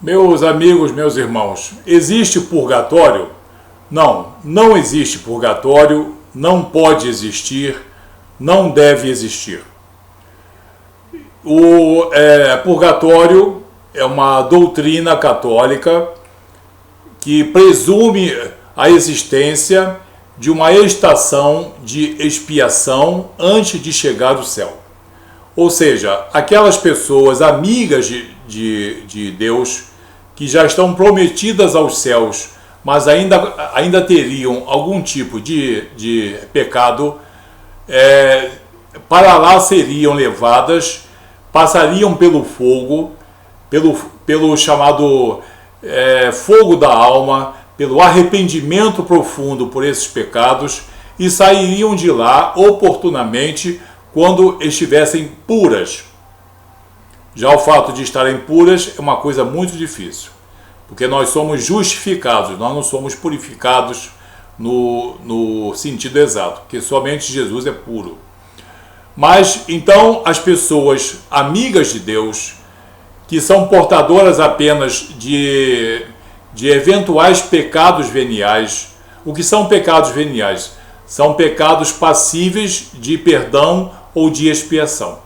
Meus amigos, meus irmãos, existe purgatório? Não, não existe purgatório, não pode existir, não deve existir. O purgatório é uma doutrina católica que presume a existência de uma estação de expiação antes de chegar ao céu. Ou seja, aquelas pessoas amigas de Deus que já estão prometidas aos céus, mas ainda teriam algum tipo de pecado, para lá seriam levadas, passariam pelo fogo, pelo chamado fogo da alma, pelo arrependimento profundo por esses pecados, e sairiam de lá oportunamente quando estivessem puras. Já o fato de estarem puras é uma coisa muito difícil, porque nós somos justificados, nós não somos purificados no sentido exato, porque somente Jesus é puro. Mas então as pessoas amigas de Deus, que são portadoras apenas de eventuais pecados veniais. O que são pecados veniais? São pecados passíveis de perdão ou de expiação.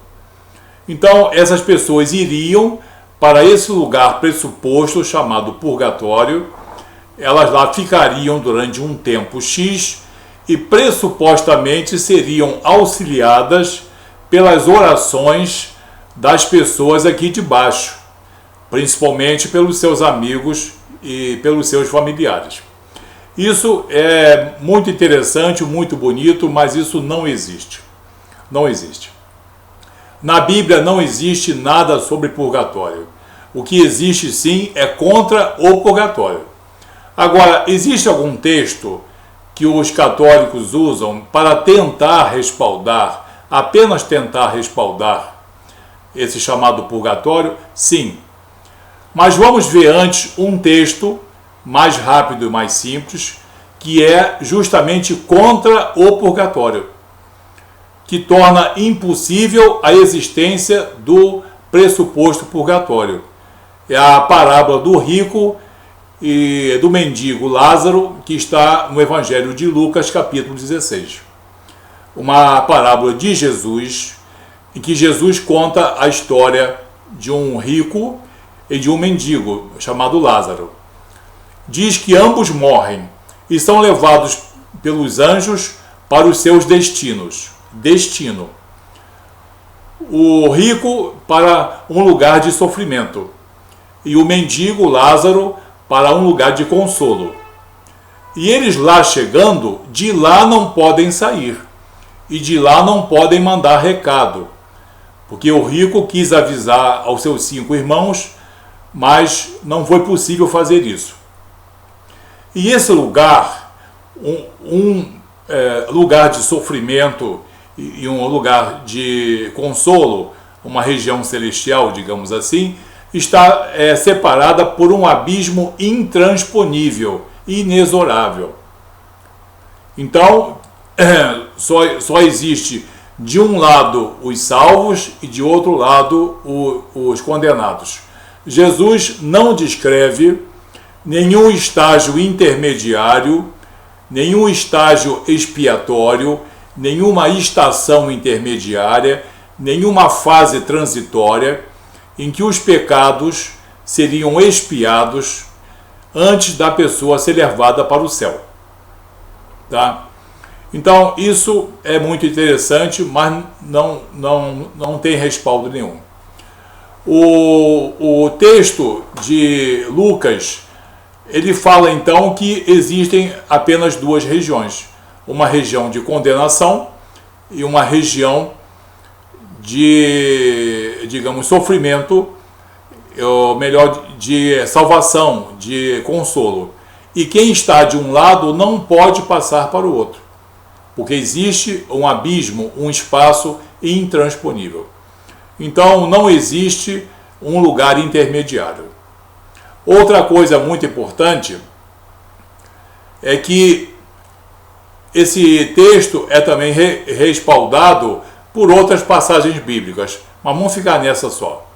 Então essas pessoas iriam para esse lugar pressuposto chamado purgatório. Elas lá ficariam durante um tempo X e pressupostamente seriam auxiliadas pelas orações das pessoas aqui de baixo, principalmente pelos seus amigos e pelos seus familiares. Isso é muito interessante, muito bonito, mas isso não existe. Não existe. Na Bíblia não existe nada sobre purgatório. O que existe sim é contra o purgatório. Agora, existe algum texto que os católicos usam para tentar respaldar, apenas tentar respaldar esse chamado purgatório? Sim. Mas vamos ver antes um texto mais rápido e mais simples, que é justamente contra o purgatório, que torna impossível a existência do pressuposto purgatório. É a parábola do rico e do mendigo Lázaro, que está no Evangelho de Lucas, capítulo 16. Uma parábola de Jesus, em que Jesus conta a história de um rico e de um mendigo chamado Lázaro. Diz que ambos morrem e são levados pelos anjos para os seus destinos. Destino. O rico para um lugar de sofrimento e o mendigo Lázaro para um lugar de consolo. E eles lá chegando, de lá não podem sair e de lá não podem mandar recado, porque o rico quis avisar aos seus 5 irmãos, mas não foi possível fazer isso. E esse lugar, lugar de sofrimento e um lugar de consolo, uma região celestial, digamos assim, está separada por um abismo intransponível, inexorável. Então, só existe de um lado os salvos e de outro lado os condenados. Jesus não descreve nenhum estágio intermediário, nenhum estágio expiatório, nenhuma estação intermediária, nenhuma fase transitória em que os pecados seriam expiados antes da pessoa ser levada para o céu. Tá? Então isso é muito interessante, mas não tem respaldo nenhum. O texto de Lucas, ele fala então que existem apenas 2 regiões, uma região de condenação e uma região de, digamos, sofrimento, ou melhor, de salvação, de consolo. E quem está de um lado não pode passar para o outro, porque existe um abismo, um espaço intransponível. Então não existe um lugar intermediário. Outra coisa muito importante é que esse texto é também respaldado por outras passagens bíblicas, mas vamos ficar nessa só.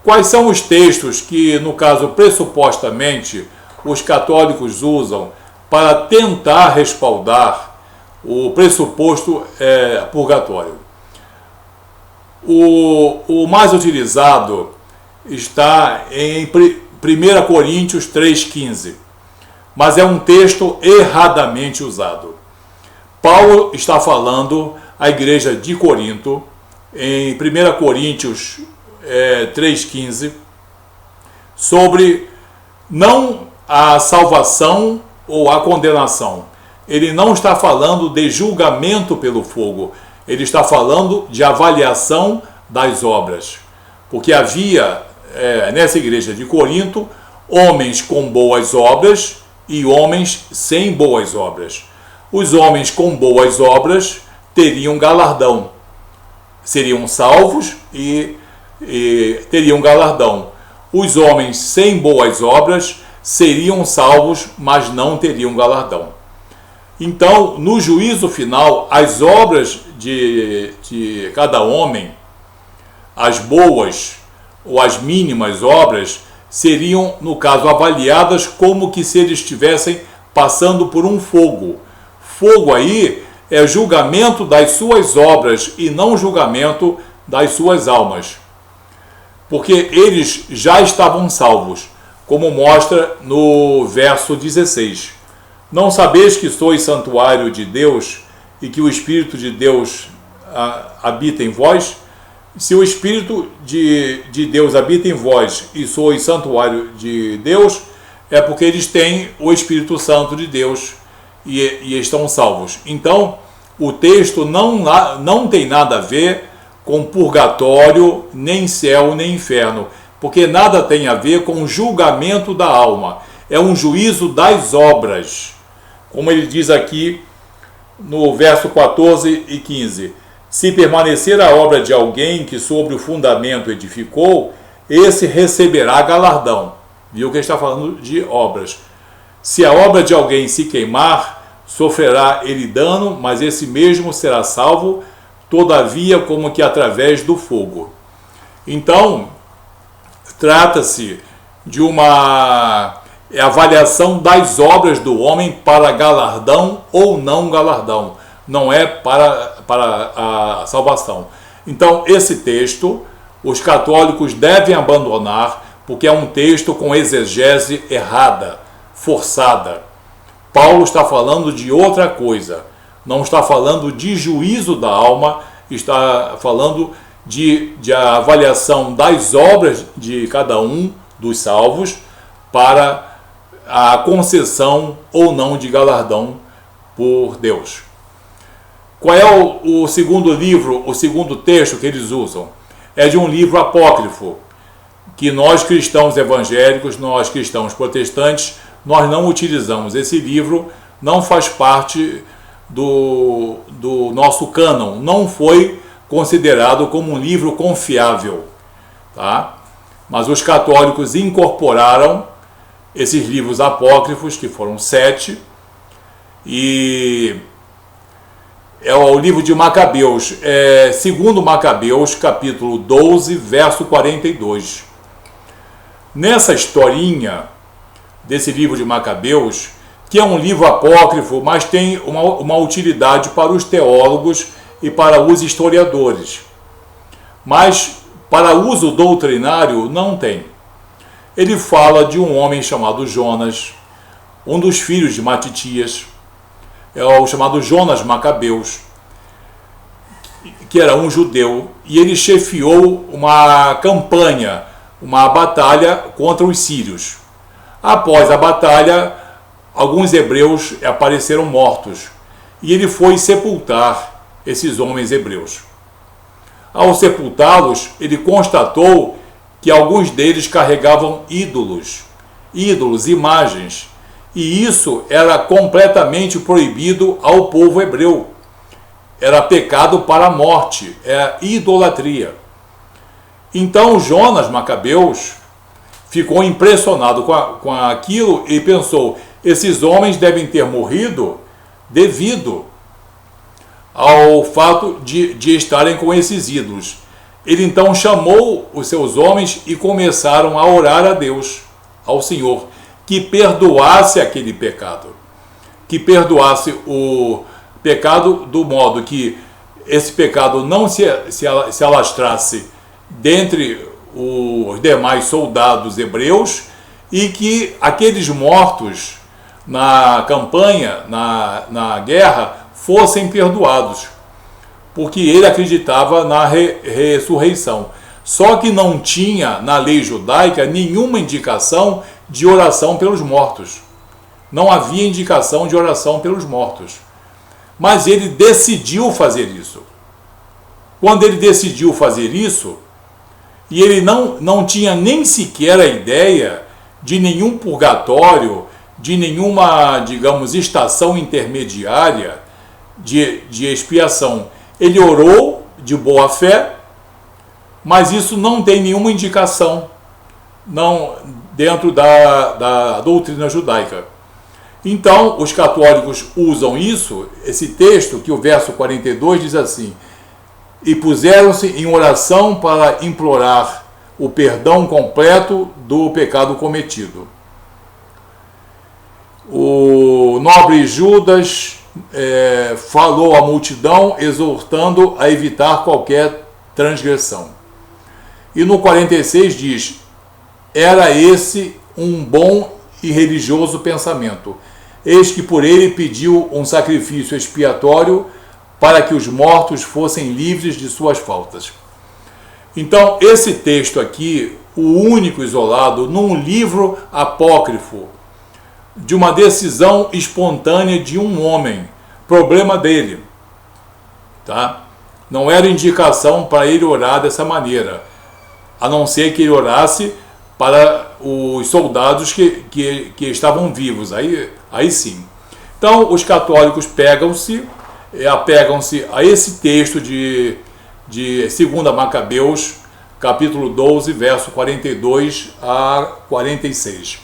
Quais são os textos que, no caso, pressupostamente, os católicos usam para tentar respaldar o pressuposto purgatório? O mais utilizado está em 1 Coríntios 3,15, mas é um texto erradamente usado. Paulo está falando à igreja de Corinto, em 1 Coríntios 3,15, sobre não a salvação ou a condenação. Ele não está falando de julgamento pelo fogo, ele está falando de avaliação das obras. Porque havia, nessa igreja de Corinto, homens com boas obras e homens sem boas obras. Os homens com boas obras teriam galardão, seriam salvos e teriam galardão. Os homens sem boas obras seriam salvos, mas não teriam galardão. Então, no juízo final, as obras de cada homem, as boas ou as mínimas obras, seriam, no caso, avaliadas como que se eles estivessem passando por um fogo. Fogo aí é julgamento das suas obras e não julgamento das suas almas. Porque eles já estavam salvos, como mostra no verso 16. Não sabeis que sois santuário de Deus e que o Espírito de Deus habita em vós? Se o Espírito de Deus habita em vós e sois santuário de Deus, é porque eles têm o Espírito Santo de Deus e estão salvos. Então, o texto não tem nada a ver com purgatório, nem céu, nem inferno, porque nada tem a ver com o julgamento da alma. É um juízo das obras. Como ele diz aqui no verso 14 e 15. Se permanecer a obra de alguém que sobre o fundamento edificou, esse receberá galardão. Viu que ele está falando de obras. Se a obra de alguém se queimar, sofrerá ele dano, mas esse mesmo será salvo, todavia como que através do fogo. Então, trata-se de uma avaliação das obras do homem para galardão ou não galardão. Não é para a salvação. Então, esse texto, os católicos devem abandonar, porque é um texto com exegese errada, forçada. Paulo está falando de outra coisa. Não está falando de juízo da alma, está falando de avaliação das obras de cada um dos salvos para a concessão ou não de galardão por Deus. Qual é o segundo livro, o segundo texto que eles usam? É de um livro apócrifo, que nós cristãos evangélicos, nós cristãos protestantes, nós não utilizamos. Esse livro não faz parte do nosso cânon, não foi considerado como um livro confiável, tá? Mas os católicos incorporaram esses livros apócrifos, que foram 7, e é o livro de Macabeus, segundo Macabeus, capítulo 12, verso 42. Nessa historinha desse livro de Macabeus, que é um livro apócrifo, mas tem uma utilidade para os teólogos e para os historiadores. Mas para uso doutrinário não tem. Ele fala de um homem chamado Jonas, um dos filhos de Matitias, é o chamado Jonas Macabeus, que era um judeu, e ele chefiou uma campanha, uma batalha contra os sírios. Após a batalha, alguns hebreus apareceram mortos, e ele foi sepultar esses homens hebreus. Ao sepultá-los, ele constatou que alguns deles carregavam ídolos, imagens, e isso era completamente proibido ao povo hebreu. Era pecado para a morte, é idolatria. Então Jonas Macabeus ficou impressionado com aquilo e pensou: esses homens devem ter morrido devido ao fato de estarem com esses ídolos. ele então chamou os seus homens e começaram a orar a Deus, ao Senhor, que perdoasse aquele pecado, que perdoasse o pecado do modo que esse pecado não se alastrasse dentre os demais soldados hebreus e que aqueles mortos na campanha, na guerra, fossem perdoados, porque ele acreditava na ressurreição. Só que não tinha na lei judaica nenhuma indicação de oração pelos mortos. Não havia indicação de oração pelos mortos. Mas ele decidiu fazer isso. Quando ele decidiu fazer isso, e ele não tinha nem sequer a ideia de nenhum purgatório, de nenhuma, digamos, estação intermediária de expiação. Ele orou de boa fé, mas isso não tem nenhuma indicação não dentro da doutrina judaica. Então, os católicos usam isso, esse texto, que o verso 42 diz assim: e puseram-se em oração para implorar o perdão completo do pecado cometido. O nobre Judas falou à multidão, exortando a evitar qualquer transgressão. E no 46 diz: era esse um bom e religioso pensamento. Eis que por ele pediu um sacrifício expiatório para que os mortos fossem livres de suas faltas. Então, esse texto aqui, o único isolado num livro apócrifo, de uma decisão espontânea de um homem, problema dele, tá? Não era indicação para ele orar dessa maneira, a não ser que ele orasse para os soldados que estavam vivos, aí sim. Então, os católicos apegam-se a esse texto de 2 Macabeus, capítulo 12, verso 42 a 46.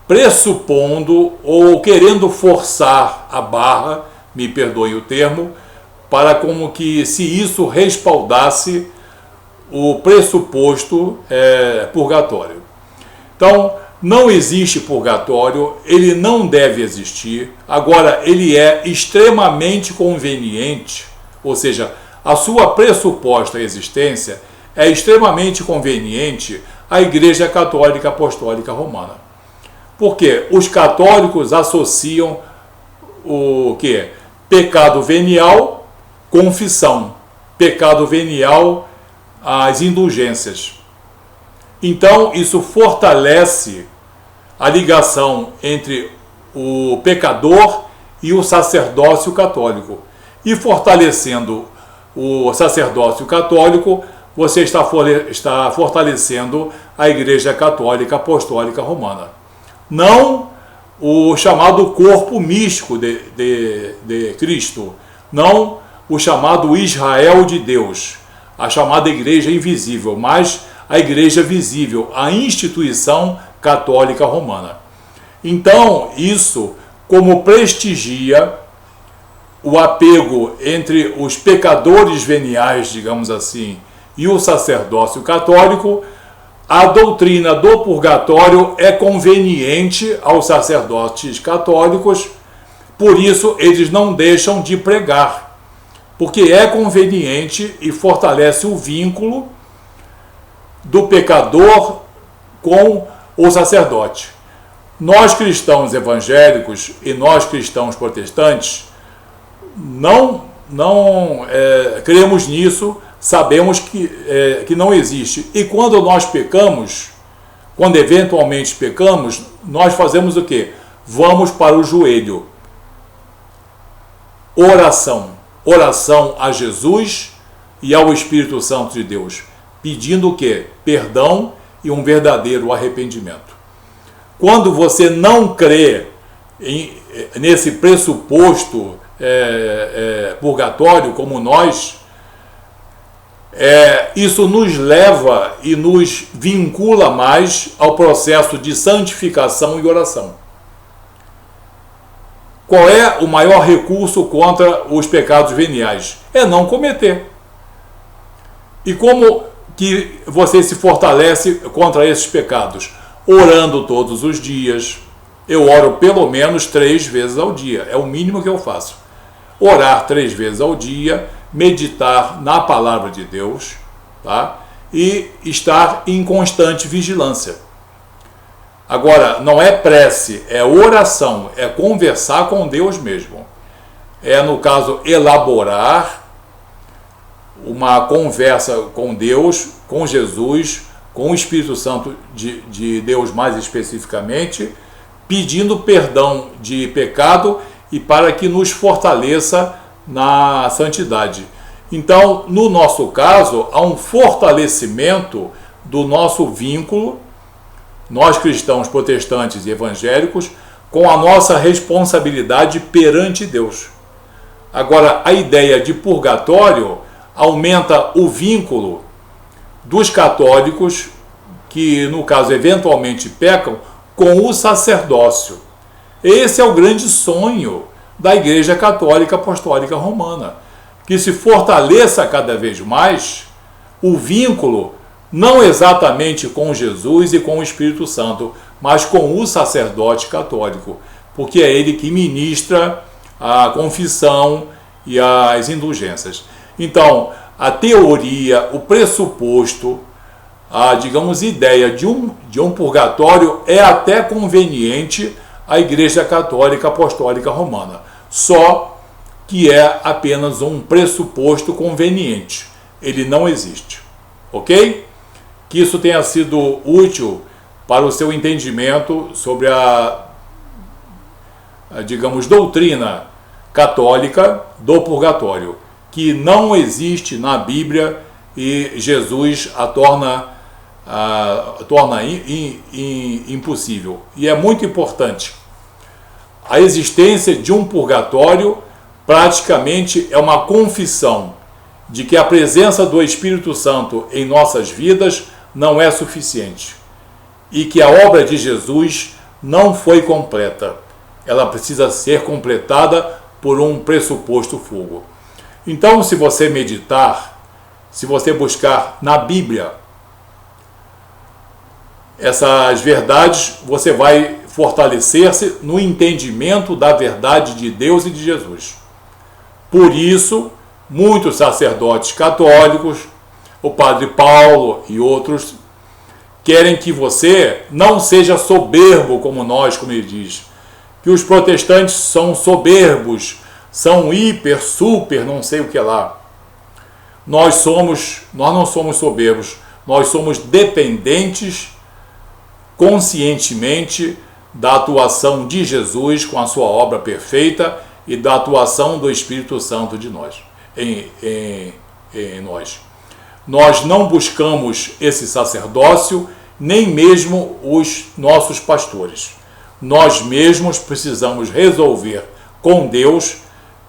Pressupondo ou querendo forçar a barra, me perdoe o termo, para como que se isso respaldasse o pressuposto purgatório. Então, não existe purgatório, ele não deve existir. Agora, ele é extremamente conveniente, ou seja, a sua pressuposta existência é extremamente conveniente à Igreja Católica Apostólica Romana. Porque os católicos associam o quê? Pecado venial, confissão. Pecado venial, as indulgências. Então, isso fortalece a ligação entre o pecador e o sacerdócio católico. E fortalecendo o sacerdócio católico, você está fortalecendo a Igreja Católica Apostólica Romana. Não o chamado corpo místico de Cristo, não o chamado Israel de Deus, a chamada Igreja Invisível, mas a Igreja Visível, a instituição católica romana. Então, isso, como prestigia o apego entre os pecadores veniais, digamos assim, e o sacerdócio católico, a doutrina do purgatório é conveniente aos sacerdotes católicos, por isso eles não deixam de pregar, porque é conveniente e fortalece o vínculo do pecador com o sacerdote. Nós cristãos evangélicos e nós cristãos protestantes não cremos nisso, sabemos que não existe. E quando nós pecamos, quando eventualmente pecamos, nós fazemos o quê? Vamos para o joelho. Oração a Jesus e ao Espírito Santo de Deus, pedindo o quê? Perdão e um verdadeiro arrependimento. Quando você não crê nesse pressuposto purgatório como nós, isso nos leva e nos vincula mais ao processo de santificação e oração. Qual é o maior recurso contra os pecados veniais? É não cometer. E como que você se fortalece contra esses pecados? Orando todos os dias. Eu oro pelo menos 3 vezes ao dia, é o mínimo que eu faço. Orar 3 vezes ao dia, meditar na palavra de Deus, tá? E estar em constante vigilância. Agora, não é prece, é oração, é conversar com Deus mesmo. É, no caso, elaborar uma conversa com Deus, com Jesus, com o Espírito Santo de Deus mais especificamente, pedindo perdão de pecado e para que nos fortaleça na santidade. Então, no nosso caso, há um fortalecimento do nosso vínculo, nós cristãos protestantes e evangélicos, com a nossa responsabilidade perante Deus. Agora, a ideia de purgatório aumenta o vínculo dos católicos, que no caso eventualmente pecam, com o sacerdócio. Esse é o grande sonho da Igreja Católica Apostólica Romana, que se fortaleça cada vez mais o vínculo, não exatamente com Jesus e com o Espírito Santo, mas com o sacerdote católico, porque é ele que ministra a confissão e as indulgências. Então, a teoria, o pressuposto, a, digamos, ideia de um purgatório é até conveniente à Igreja Católica Apostólica Romana, só que é apenas um pressuposto conveniente, ele não existe, ok? Que isso tenha sido útil para o seu entendimento sobre digamos, doutrina católica do purgatório, que não existe na Bíblia e Jesus a torna impossível. E é muito importante. A existência de um purgatório praticamente é uma confissão de que a presença do Espírito Santo em nossas vidas não é suficiente e que a obra de Jesus não foi completa. Ela precisa ser completada por um pressuposto fogo. Então, se você meditar, se você buscar na Bíblia essas verdades, você vai fortalecer-se no entendimento da verdade de Deus e de Jesus. Por isso, muitos sacerdotes católicos, o Padre Paulo e outros, querem que você não seja soberbo como nós, como ele diz, que os protestantes são soberbos, são hiper, super, não sei o que lá. Nós não somos soberbos, nós somos dependentes conscientemente da atuação de Jesus com a sua obra perfeita e da atuação do Espírito Santo de nós, em nós. Nós não buscamos esse sacerdócio, nem mesmo os nossos pastores. Nós mesmos precisamos resolver com Deus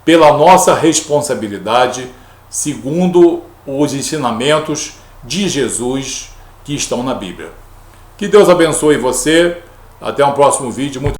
pela nossa responsabilidade, segundo os ensinamentos de Jesus que estão na Bíblia. Que Deus abençoe você. Até um próximo vídeo.